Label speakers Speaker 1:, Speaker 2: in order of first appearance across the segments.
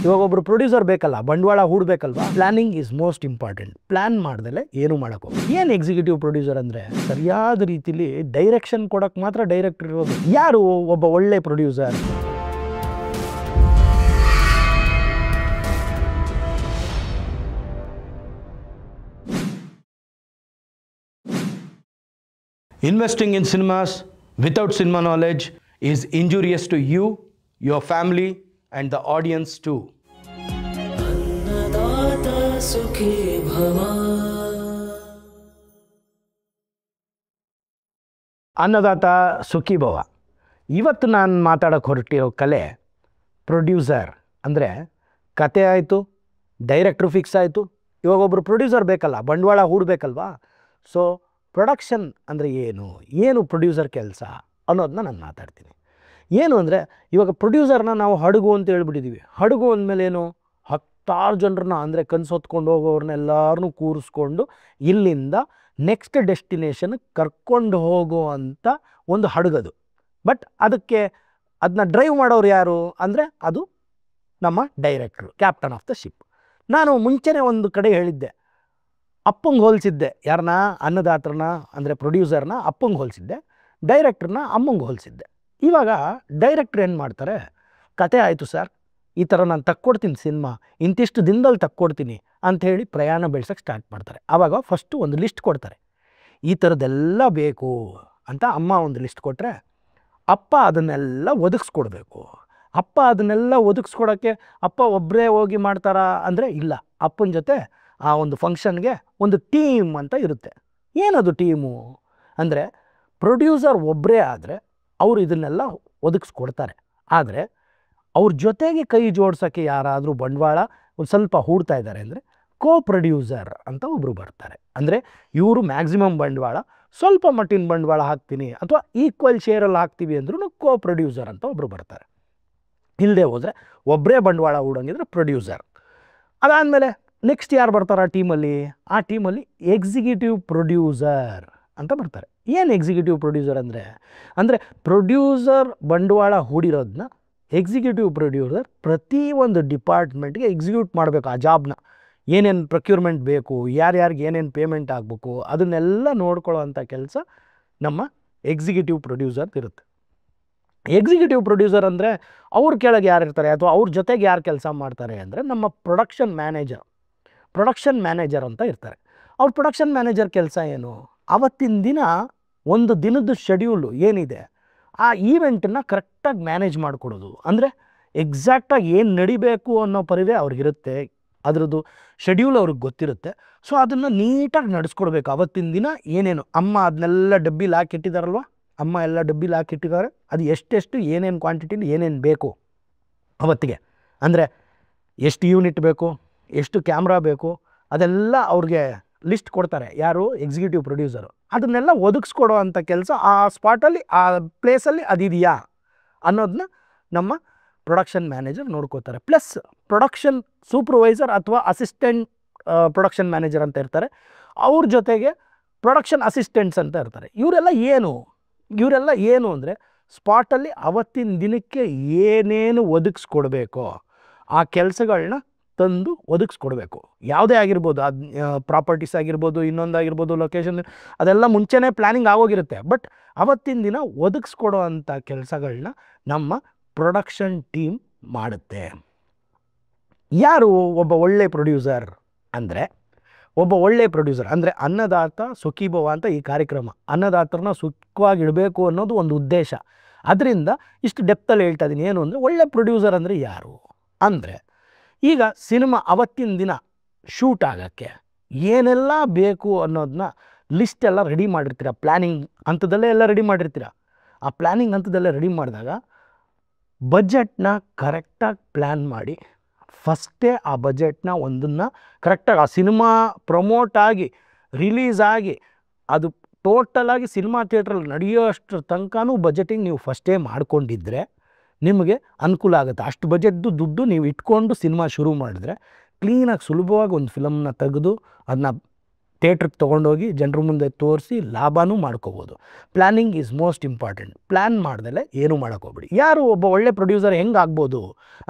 Speaker 1: ಇವಾಗ ಒಬ್ರು ಪ್ರೊಡ್ಯೂಸರ್ ಬೇಕಲ್ಲ, ಬಂಡವಾಳ ಹೂಡಬೇಕಲ್ವಾ. Planning is most important. Plan ಮಾಡ್ದಲೆ ಏನು ಮಾಡಬೇಕು. ಏನು ಎಕ್ಸಿಕ್ಯೂಟಿವ್ ಪ್ರೊಡ್ಯೂಸರ್ ಅಂದರೆ ಸರಿಯಾದ ರೀತಿಲಿ ಡೈರೆಕ್ಷನ್ ಕೊಡೋಕೆ ಮಾತ್ರ ಡೈರೆಕ್ಟರ್ ಇರೋದು. ಯಾರು ಒಬ್ಬ ಒಳ್ಳೆ producer? Investing in cinemas without cinema knowledge is injurious to you, your family, and the audience too. Annadata Sukhi Bhava. ಅನ್ನದಾತ ಸುಖಿ ಭವ. ಇವತ್ತು ನಾನು ಮಾತಾಡೋಕ್ಕೆ ಹೊರಟಿರೋ ಕಲೆ ಪ್ರೊಡ್ಯೂಸರ್. ಅಂದರೆ ಕತೆ ಆಯಿತು, ಡೈರೆಕ್ಟ್ರು ಫಿಕ್ಸ್ ಆಯಿತು, ಇವಾಗ ಒಬ್ಬರು ಪ್ರೊಡ್ಯೂಸರ್ ಬೇಕಲ್ಲ, ಬಂಡವಾಳ ಹೂಡಬೇಕಲ್ವಾ. ಸೊ ಪ್ರೊಡಕ್ಷನ್ ಅಂದರೆ ಏನು ಪ್ರೊಡ್ಯೂಸರ್ ಕೆಲಸ ಅನ್ನೋದನ್ನ ನಾನು ಮಾತಾಡ್ತೀನಿ. ಏನು ಅಂದರೆ ಇವಾಗ ಪ್ರೊಡ್ಯೂಸರ್ನ ನಾವು ಹಡಗು ಅಂತ ಹೇಳ್ಬಿಟ್ಟಿದ್ದೀವಿ. ಹಡಗು ಅಂದಮೇಲೆ ಏನು, 10 ಜನರನ್ನ ಅಂದರೆ ಕನ್ಸೊತ್ಕೊಂಡು ಹೋಗೋರನ್ನೆಲ್ಲರನ್ನೂ ಕೂರಿಸ್ಕೊಂಡು ಇಲ್ಲಿಂದ ನೆಕ್ಸ್ಟ್ ಡೆಸ್ಟಿನೇಷನ್ ಕರ್ಕೊಂಡು ಹೋಗುವಂಥ ಒಂದು ಹಡಗದು. ಬಟ್ ಅದನ್ನ ಡ್ರೈವ್ ಮಾಡೋರು ಯಾರು ಅಂದರೆ ಅದು ನಮ್ಮ ಡೈರೆಕ್ಟ್ರು, ಕ್ಯಾಪ್ಟನ್ ಆಫ್ ದ ಶಿಪ್. ನಾನು ಮುಂಚೆನೇ ಒಂದು ಕಡೆ ಹೇಳಿದ್ದೆ, ಅಪ್ಪಂಗೆ ಹೋಲಿಸಿದ್ದೆ. ಯಾರನ್ನ? ಅನ್ನದಾತ್ರನ ಅಂದರೆ ಪ್ರೊಡ್ಯೂಸರ್ನ ಅಪ್ಪಂಗೆ ಹೋಲಿಸಿದ್ದೆ, ಡೈರೆಕ್ಟ್ರನ್ನ ಅಮ್ಮಂಗೆ ಹೋಲಿಸಿದ್ದೆ. ಇವಾಗ ಡೈರೆಕ್ಟ್ರ್ ಏನು ಮಾಡ್ತಾರೆ, ಕತೆ ಆಯಿತು ಸರ್, ಈ ಥರ ನಾನು ತಕ್ಕೊಡ್ತೀನಿ ಸಿನಿಮಾ, ಇಂತಿಷ್ಟು ದಿನದಲ್ಲಿ ತಕ್ಕೊಡ್ತೀನಿ ಅಂಥೇಳಿ ಪ್ರಯಾಣ ಬೆಳ್ಸೋಕ್ಕೆ ಸ್ಟಾರ್ಟ್ ಮಾಡ್ತಾರೆ. ಆವಾಗ ಫಸ್ಟು ಒಂದು ಲಿಸ್ಟ್ ಕೊಡ್ತಾರೆ, ಈ ಥರದ್ದೆಲ್ಲ ಬೇಕು ಅಂತ. ಅಮ್ಮ ಒಂದು ಲಿಸ್ಟ್ ಕೊಟ್ಟರೆ ಅಪ್ಪ ಅದನ್ನೆಲ್ಲ ಒದಗಿಸ್ಕೊಡ್ಬೇಕು. ಅಪ್ಪ ಅದನ್ನೆಲ್ಲ ಒದಗಿಸ್ಕೊಡೋಕ್ಕೆ ಅಪ್ಪ ಒಬ್ಬರೇ ಹೋಗಿ ಮಾಡ್ತಾರಾ ಅಂದರೆ ಇಲ್ಲ, ಅಪ್ಪನ ಜೊತೆ ಆ ಒಂದು ಫಂಕ್ಷನ್ಗೆ ಒಂದು ಟೀಮ್ ಅಂತ ಇರುತ್ತೆ. ಏನದು ಟೀಮು ಅಂದರೆ, ಪ್ರೊಡ್ಯೂಸರ್ ಒಬ್ಬರೇ ಆದರೆ ಅವರು ಇದನ್ನೆಲ್ಲ ಒದಗಿಸ್ಕೊಡ್ತಾರೆ. ಆದರೆ ಅವ್ರ ಜೊತೆಗೆ ಕೈ ಜೋಡ್ಸೋಕ್ಕೆ ಯಾರಾದರೂ ಬಂಡವಾಳ ಒಂದು ಸ್ವಲ್ಪ ಹೂಡ್ತಾ ಇದ್ದಾರೆ ಅಂದರೆ ಕೋ ಪ್ರೊಡ್ಯೂಸರ್ ಅಂತ ಒಬ್ಬರು ಬರ್ತಾರೆ. ಅಂದರೆ ಇವರು ಮ್ಯಾಕ್ಸಿಮಮ್ ಬಂಡವಾಳ, ಸ್ವಲ್ಪ ಮಟ್ಟಿನ ಬಂಡವಾಳ ಹಾಕ್ತೀನಿ ಅಥವಾ ಈಕ್ವಲ್ ಶೇರಲ್ಲಿ ಹಾಕ್ತೀವಿ ಅಂದ್ರೂ ಕೋ ಪ್ರೊಡ್ಯೂಸರ್ ಅಂತ ಒಬ್ಬರು ಬರ್ತಾರೆ. ಇಲ್ಲದೆ ಹೋದರೆ ಒಬ್ಬರೇ ಬಂಡವಾಳ ಹೂಡೋಂಗಿದ್ರೆ ಪ್ರೊಡ್ಯೂಸರ್. ಅದಾದಮೇಲೆ ನೆಕ್ಸ್ಟ್ ಯಾರು ಬರ್ತಾರೆ ಆ ಟೀಮಲ್ಲಿ ಎಕ್ಸಿಕ್ಯೂಟಿವ್ ಪ್ರೊಡ್ಯೂಸರ್ ಅಂತ ಬರ್ತಾರೆ. ಏನು ಎಕ್ಸಿಕ್ಯೂಟಿವ್ ಪ್ರೊಡ್ಯೂಸರ್ ಅಂದರೆ ಪ್ರೊಡ್ಯೂಸರ್ ಬಂಡವಾಳ ಹೂಡಿರೋದನ್ನ ಎಕ್ಸಿಕ್ಯೂಟಿವ್ ಪ್ರೊಡ್ಯೂಸರ್ ಪ್ರತಿಯೊಂದು ಡಿಪಾರ್ಟ್ಮೆಂಟ್ಗೆ ಎಕ್ಸಿಕ್ಯೂಟ್ ಮಾಡಬೇಕು. ಆ ಜಾಬ್ನ ಏನೇನು ಪ್ರೊಕ್ಯೂರ್ಮೆಂಟ್ ಬೇಕು, ಯಾರ್ಯಾರಿಗೆ ಏನೇನು ಪೇಮೆಂಟ್ ಆಗಬೇಕು, ಅದನ್ನೆಲ್ಲ ನೋಡ್ಕೊಳ್ಳೋ ಅಂಥ ಕೆಲಸ ನಮ್ಮ ಎಕ್ಸಿಕ್ಯೂಟಿವ್ ಪ್ರೊಡ್ಯೂಸರ್ ಇರುತ್ತೆ. ಎಕ್ಸಿಕ್ಯೂಟಿವ್ ಪ್ರೊಡ್ಯೂಸರ್ ಅಂದರೆ ಅವ್ರ ಕೆಳಗೆ ಯಾರು ಇರ್ತಾರೆ ಅಥವಾ ಅವ್ರ ಜೊತೆಗೆ ಯಾರು ಕೆಲಸ ಮಾಡ್ತಾರೆ ಅಂದರೆ ನಮ್ಮ ಪ್ರೊಡಕ್ಷನ್ ಮ್ಯಾನೇಜರ್ ಅಂತ ಇರ್ತಾರೆ. ಅವ್ರ ಪ್ರೊಡಕ್ಷನ್ ಮ್ಯಾನೇಜರ್ ಕೆಲಸ ಏನು, ಅವತ್ತಿನ ದಿನ ಒಂದು ದಿನದ ಶೆಡ್ಯೂಲು ಏನಿದೆ ಆ ಈವೆಂಟನ್ನು ಕರೆಕ್ಟಾಗಿ ಮ್ಯಾನೇಜ್ ಮಾಡಿಕೊಡೋದು. ಅಂದರೆ ಎಕ್ಸಾಕ್ಟಾಗಿ ಏನು ನಡಿಬೇಕು ಅನ್ನೋ ಪರಿವೇ ಅವ್ರಿಗಿರುತ್ತೆ, ಅದರದ್ದು ಶೆಡ್ಯೂಲ್ ಅವ್ರಿಗೆ ಗೊತ್ತಿರುತ್ತೆ. ಸೊ ಅದನ್ನು ನೀಟಾಗಿ ನಡೆಸ್ಕೊಡ್ಬೇಕು. ಅವತ್ತಿನ ದಿನ ಏನೇನು ಅಮ್ಮ ಅದನ್ನೆಲ್ಲ ಡಬ್ಬಿಲಿ ಹಾಕಿಟ್ಟಿದ್ದಾರಲ್ವ, ಅಮ್ಮ ಎಲ್ಲ ಡಬ್ಬಿಲಿ ಹಾಕಿಟ್ಟಿದ್ದಾರೆ, ಅದು ಎಷ್ಟೆಷ್ಟು ಏನೇನು ಕ್ವಾಂಟಿಟಿಲಿ ಏನೇನು ಬೇಕು ಅವತ್ತಿಗೆ. ಅಂದರೆ ಎಷ್ಟು ಯೂನಿಟ್ ಬೇಕು, ಎಷ್ಟು ಕ್ಯಾಮ್ರಾ ಬೇಕು, ಅದೆಲ್ಲ ಅವ್ರಿಗೆ ಲಿಸ್ಟ್ ಕೊಡ್ತಾರೆ. ಯಾರು? Executive producer. ಅದನ್ನೆಲ್ಲ ಒದಗಿಸ್ಕೊಡೋ ಅಂಥ ಕೆಲಸ ಆ ಸ್ಪಾಟಲ್ಲಿ, ಆ ಪ್ಲೇಸಲ್ಲಿ ಅದಿದೆಯಾ ಅನ್ನೋದನ್ನ ನಮ್ಮ ಪ್ರೊಡಕ್ಷನ್ ಮ್ಯಾನೇಜರ್ ನೋಡ್ಕೋತಾರೆ. ಪ್ಲಸ್ ಪ್ರೊಡಕ್ಷನ್ ಸೂಪರ್ವೈಸರ್ ಅಥವಾ ಅಸಿಸ್ಟೆಂಟ್ ಪ್ರೊಡಕ್ಷನ್ ಮ್ಯಾನೇಜರ್ ಅಂತ ಇರ್ತಾರೆ. ಅವ್ರ ಜೊತೆಗೆ ಪ್ರೊಡಕ್ಷನ್ ಅಸಿಸ್ಟೆಂಟ್ಸ್ ಅಂತ ಇರ್ತಾರೆ. ಇವರೆಲ್ಲ ಏನು ಅಂದರೆ ಸ್ಪಾಟಲ್ಲಿ ಅವತ್ತಿನ ದಿನಕ್ಕೆ ಏನೇನು ಒದಗಿಸ್ಕೊಡ್ಬೇಕೋ ಆ ಕೆಲಸಗಳನ್ನ ತಂದು ಒದಗಿಸ್ಕೊಡ್ಬೇಕು. ಯಾವುದೇ ಆಗಿರ್ಬೋದು, ಅದು ಪ್ರಾಪರ್ಟೀಸ್ ಆಗಿರ್ಬೋದು, ಇನ್ನೊಂದಾಗಿರ್ಬೋದು, ಲೊಕೇಶನ್, ಅದೆಲ್ಲ ಮುಂಚೆನೇ ಪ್ಲ್ಯಾನಿಂಗ್ ಆಗೋಗಿರುತ್ತೆ. ಬಟ್ ಅವತ್ತಿನ ದಿನ ಒದಗಿಸ್ಕೊಡೋ ಅಂಥ ಕೆಲಸಗಳನ್ನ ನಮ್ಮ ಪ್ರೊಡಕ್ಷನ್ ಟೀಮ್ ಮಾಡುತ್ತೆ. ಯಾರು ಒಬ್ಬ ಒಳ್ಳೆ ಪ್ರೊಡ್ಯೂಸರ್ ಅಂದರೆ ಅನ್ನದಾತ ಸುಖೀಭವ ಅಂತ ಈ ಕಾರ್ಯಕ್ರಮ. ಅನ್ನದಾತರನ್ನ ಸುಖವಾಗಿಡಬೇಕು ಅನ್ನೋದು ಒಂದು ಉದ್ದೇಶ. ಅದರಿಂದ ಇಷ್ಟು ಡೆಪ್ತಲ್ಲಿ ಹೇಳ್ತಾ ಇದ್ದೀನಿ. ಏನು ಅಂದರೆ ಒಳ್ಳೆ ಪ್ರೊಡ್ಯೂಸರ್ ಅಂದರೆ ಯಾರು ಅಂದರೆ, ಈಗ ಸಿನಿಮಾ ಅವತ್ತಿನ ದಿನ ಶೂಟ್ ಆಗೋಕ್ಕೆ ಏನೆಲ್ಲ ಬೇಕು ಅನ್ನೋದನ್ನ ಲಿಸ್ಟೆಲ್ಲ ರೆಡಿ ಮಾಡಿರ್ತೀರ. ಪ್ಲ್ಯಾನಿಂಗ್ ಹಂತದಲ್ಲೇ ಎಲ್ಲ ರೆಡಿ ಮಾಡಿರ್ತೀರ. ಆ ಪ್ಲ್ಯಾನಿಂಗ್ ಹಂತದಲ್ಲೇ ರೆಡಿ ಮಾಡಿದಾಗ ಬಜೆಟ್ನ ಕರೆಕ್ಟಾಗಿ ಪ್ಲ್ಯಾನ್ ಮಾಡಿ, ಫಸ್ಟೇ ಆ ಬಜೆಟ್ನ ಒಂದನ್ನು ಕರೆಕ್ಟಾಗಿ ಆ ಸಿನಿಮಾ ಪ್ರಮೋಟ್ ಆಗಿ ರಿಲೀಸ್ ಆಗಿ ಅದು ಟೋಟಲಾಗಿ ಸಿನಿಮಾ ಥಿಯೇಟ್ರಲ್ಲಿ ನಡೆಯೋ ಅಷ್ಟರ ತನಕನೂ ಬಜೆಟಿಂಗ್ ನೀವು ಫಸ್ಟೇ ಮಾಡ್ಕೊಂಡಿದ್ದರೆ ನಿಮಗೆ ಅನುಕೂಲ ಆಗುತ್ತೆ. ಅಷ್ಟು ಬಜೆಟ್ದು ದುಡ್ಡು ನೀವು ಇಟ್ಕೊಂಡು ಸಿನಿಮಾ ಶುರು ಮಾಡಿದ್ರೆ ಕ್ಲೀನಾಗಿ ಸುಲಭವಾಗಿ ಒಂದು ಫಿಲಮ್ನ ತೆಗೆದು ಅದನ್ನ ಥಿಯೇಟ್ರಿಗೆ ತೊಗೊಂಡೋಗಿ ಜನರ ಮುಂದೆ ತೋರಿಸಿ ಲಾಭನೂ ಮಾಡ್ಕೋಬೋದು. Planning is most important. Plan ಮಾಡ್ದಲೆ ಏನೂ ಮಾಡೋಕ್ಕೋಗ್ಬೇಡಿ. ಯಾರು ಒಬ್ಬ ಒಳ್ಳೆ ಪ್ರೊಡ್ಯೂಸರ್ ಹೆಂಗೆ ಆಗ್ಬೋದು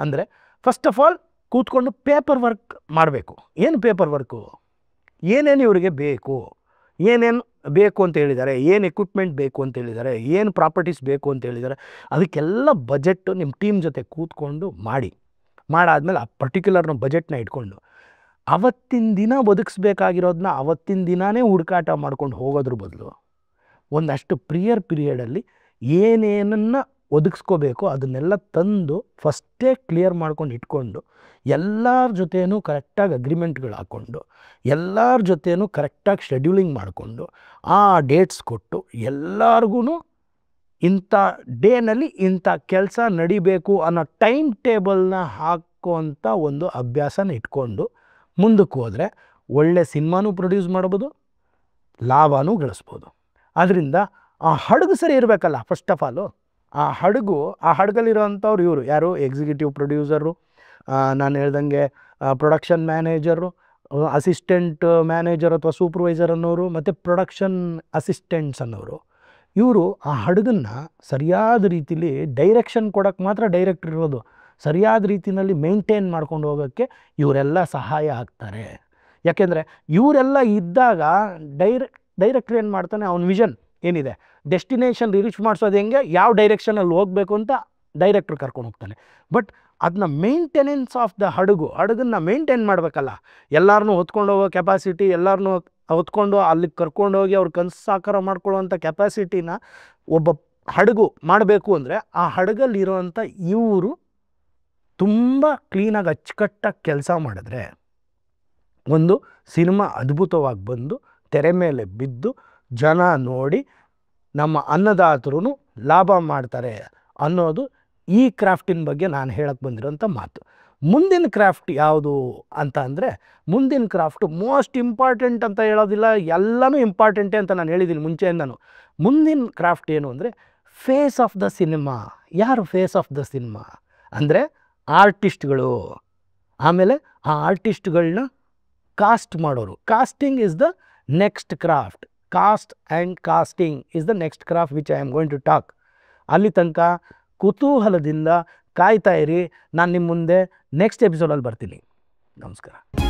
Speaker 1: ಅಂದರೆ, ಫಸ್ಟ್ ಆಫ್ ಆಲ್ ಕೂತ್ಕೊಂಡು ಪೇಪರ್ ವರ್ಕ್ ಮಾಡಬೇಕು. ಏನು ಪೇಪರ್ ವರ್ಕು? ಏನೇನು ಇವರಿಗೆ ಬೇಕು, ಏನೇನು ಬೇಕು ಅಂತ ಹೇಳಿದ್ದಾರೆ, ಏನು ಎಕ್ವಿಪ್ಮೆಂಟ್ ಬೇಕು ಅಂತ ಹೇಳಿದ್ದಾರೆ, ಏನು ಪ್ರಾಪರ್ಟೀಸ್ ಬೇಕು ಅಂತ ಹೇಳಿದ್ದಾರೆ, ಅದಕ್ಕೆಲ್ಲ ಬಜೆಟ್ಟು ನಿಮ್ಮ ಟೀಮ್ ಜೊತೆ ಕೂತ್ಕೊಂಡು ಮಾಡಾದಮೇಲೆ ಆ ಪರ್ಟಿಕ್ಯುಲರ್ನ ಬಜೆಟ್ನ ಇಟ್ಕೊಂಡು ಅವತ್ತಿನ ದಿನ ಒದಗಿಸ್ಬೇಕಾಗಿರೋದನ್ನ ಅವತ್ತಿನ ದಿನಾನೇ ಹುಡುಕಾಟ ಮಾಡ್ಕೊಂಡು ಹೋಗೋದ್ರ ಬದಲು ಒಂದಷ್ಟು ಪ್ರಿಯರ್ ಪೀರಿಯಡಲ್ಲಿ ಏನೇನನ್ನು ಒದಗಿಸ್ಕೋಬೇಕು ಅದನ್ನೆಲ್ಲ ತಂದು ಫಸ್ಟೇ ಕ್ಲಿಯರ್ ಮಾಡ್ಕೊಂಡು ಇಟ್ಕೊಂಡು ಎಲ್ಲರ ಜೊತೆಯೂ ಕರೆಕ್ಟಾಗಿ ಅಗ್ರಿಮೆಂಟ್ಗಳು ಹಾಕ್ಕೊಂಡು ಎಲ್ಲರ ಜೊತೆಯೂ ಕರೆಕ್ಟಾಗಿ ಶೆಡ್ಯೂಲಿಂಗ್ ಮಾಡಿಕೊಂಡು ಆ ಡೇಟ್ಸ್ ಕೊಟ್ಟು ಎಲ್ಲರಿಗೂ ಇಂಥ ಡೇನಲ್ಲಿ ಇಂಥ ಕೆಲಸ ನಡಿಬೇಕು ಅನ್ನೋ ಟೈಮ್ ಟೇಬಲ್ನ ಹಾಕುವಂಥ ಒಂದು ಅಭ್ಯಾಸನ ಇಟ್ಕೊಂಡು ಮುಂದಕ್ಕೆ ಹೋದರೆ ಒಳ್ಳೆ ಸಿನಿಮಾನೂ ಪ್ರೊಡ್ಯೂಸ್ ಮಾಡ್ಬೋದು, ಲಾಭನೂ ಗಳಿಸ್ಬೋದು. ಆದ್ದರಿಂದ ಆ ಹಡಗು ಸರಿ ಇರಬೇಕಲ್ಲ. ಫಸ್ಟ್ ಆಫ್ ಆಲು ಆ ಹಡಗಲ್ಲಿರೋವಂಥವ್ರು ಇವರು ಯಾರು? ಎಕ್ಸಿಕ್ಯೂಟಿವ್ ಪ್ರೊಡ್ಯೂಸರು, ನಾನು ಹೇಳ್ದಂಗೆ ಪ್ರೊಡಕ್ಷನ್ ಮ್ಯಾನೇಜರು, ಅಸಿಸ್ಟೆಂಟ್ ಮ್ಯಾನೇಜರ್ ಅಥವಾ ಸೂಪರ್ವೈಸರ್ ಅನ್ನೋರು, ಮತ್ತು ಪ್ರೊಡಕ್ಷನ್ ಅಸಿಸ್ಟೆಂಟ್ಸ್ ಅನ್ನೋರು. ಇವರು ಆ ಹಡಗನ್ನು ಸರಿಯಾದ ರೀತಿಲಿ ಡೈರೆಕ್ಷನ್ ಕೊಡೋಕ್ಕೆ ಮಾತ್ರ ಡೈರೆಕ್ಟ್ರ್ ಇರೋದು, ಸರಿಯಾದ ರೀತಿಯಲ್ಲಿ ಮೇಂಟೈನ್ ಮಾಡ್ಕೊಂಡು ಹೋಗೋಕ್ಕೆ ಇವರೆಲ್ಲ ಸಹಾಯ ಆಗ್ತಾರೆ. ಯಾಕೆಂದರೆ ಇವರೆಲ್ಲ ಇದ್ದಾಗ ಡೈರೆಕ್ಟ್ರ್ ಏನು ಮಾಡ್ತಾನೆ, ಅವನ ವಿಷನ್ ಏನಿದೆ, ಡೆಸ್ಟಿನೇಷನ್ ರೀಚ್ ಮಾಡಿಸೋದು ಹೆಂಗೆ, ಯಾವ ಡೈರೆಕ್ಷನಲ್ಲಿ ಹೋಗಬೇಕು ಅಂತ ಡೈರೆಕ್ಟ್ರ್ ಕರ್ಕೊಂಡು ಹೋಗ್ತಾನೆ. ಬಟ್ ಅದನ್ನ ಮೇಂಟೆನೆನ್ಸ್ ಆಫ್ ದ ಹಡಗನ್ನು ಮೇಂಟೈನ್ ಮಾಡಬೇಕಲ್ಲ. ಎಲ್ಲರನ್ನೂ ಹೊತ್ಕೊಂಡು ಹೋಗೋ ಕೆಪಾಸಿಟಿ, ಎಲ್ಲರನ್ನೂ ಹೊತ್ಕೊಂಡು ಅಲ್ಲಿಗೆ ಕರ್ಕೊಂಡೋಗಿ ಅವ್ರ ಕನಸು ಸಾಕಾರ ಮಾಡ್ಕೊಳ್ಳೋವಂಥ ಕೆಪಾಸಿಟಿನ ಒಬ್ಬ ಹಡಗು ಮಾಡಬೇಕು ಅಂದರೆ ಆ ಹಡಗಲ್ಲಿರೋವಂಥ ಇವರು ತುಂಬ ಕ್ಲೀನಾಗಿ ಅಚ್ಚುಕಟ್ಟಾಗಿ ಕೆಲಸ ಮಾಡಿದ್ರೆ ಒಂದು ಸಿನಿಮಾ ಅದ್ಭುತವಾಗಿ ಬಂದು ತೆರೆ ಮೇಲೆ ಬಿದ್ದು ಜನ ನೋಡಿ ನಮ್ಮ ಅನ್ನದಾತರು ಲಾಭ ಮಾಡ್ತಾರೆ ಅನ್ನೋದು ಈ ಕ್ರಾಫ್ಟಿನ ಬಗ್ಗೆ ನಾನು ಹೇಳಕ್ಕೆ ಬಂದಿರೋಂಥ ಮಾತು. ಮುಂದಿನ ಕ್ರಾಫ್ಟ್ ಯಾವುದು ಅಂತ ಅಂದರೆ, ಮುಂದಿನ ಕ್ರಾಫ್ಟು ಮೋಸ್ಟ್ ಇಂಪಾರ್ಟೆಂಟ್ ಅಂತ ಹೇಳೋದಿಲ್ಲ, ಎಲ್ಲನೂ ಇಂಪಾರ್ಟೆಂಟೇ ಅಂತ ನಾನು ಹೇಳಿದ್ದೀನಿ ಮುಂಚೆಯಿಂದನೂ. ಮುಂದಿನ ಕ್ರಾಫ್ಟ್ ಏನು ಅಂದರೆ ಫೇಸ್ ಆಫ್ ದ ಸಿನಿಮಾ. ಯಾರು ಫೇಸ್ ಆಫ್ ದ ಸಿನಿಮಾ ಅಂದರೆ ಆರ್ಟಿಸ್ಟ್ಗಳು. ಆಮೇಲೆ ಆ ಆರ್ಟಿಸ್ಟ್ಗಳನ್ನ ಕಾಸ್ಟ್ ಮಾಡೋರು. Casting is the next craft. Cast and casting is the next craft which I am going to talk. ಅಲ್ಲಿ ತನಕ ಕುತೂಹಲದಿಂದ ಕಾಯ್ತಾ ಇರಿ. ನಾನು ನಿಮ್ಮ ಮುಂದೆ ನೆಕ್ಸ್ಟ್ ಎಪಿಸೋಡಲ್ಲಿ ಬರ್ತೀನಿ. ನಮಸ್ಕಾರ.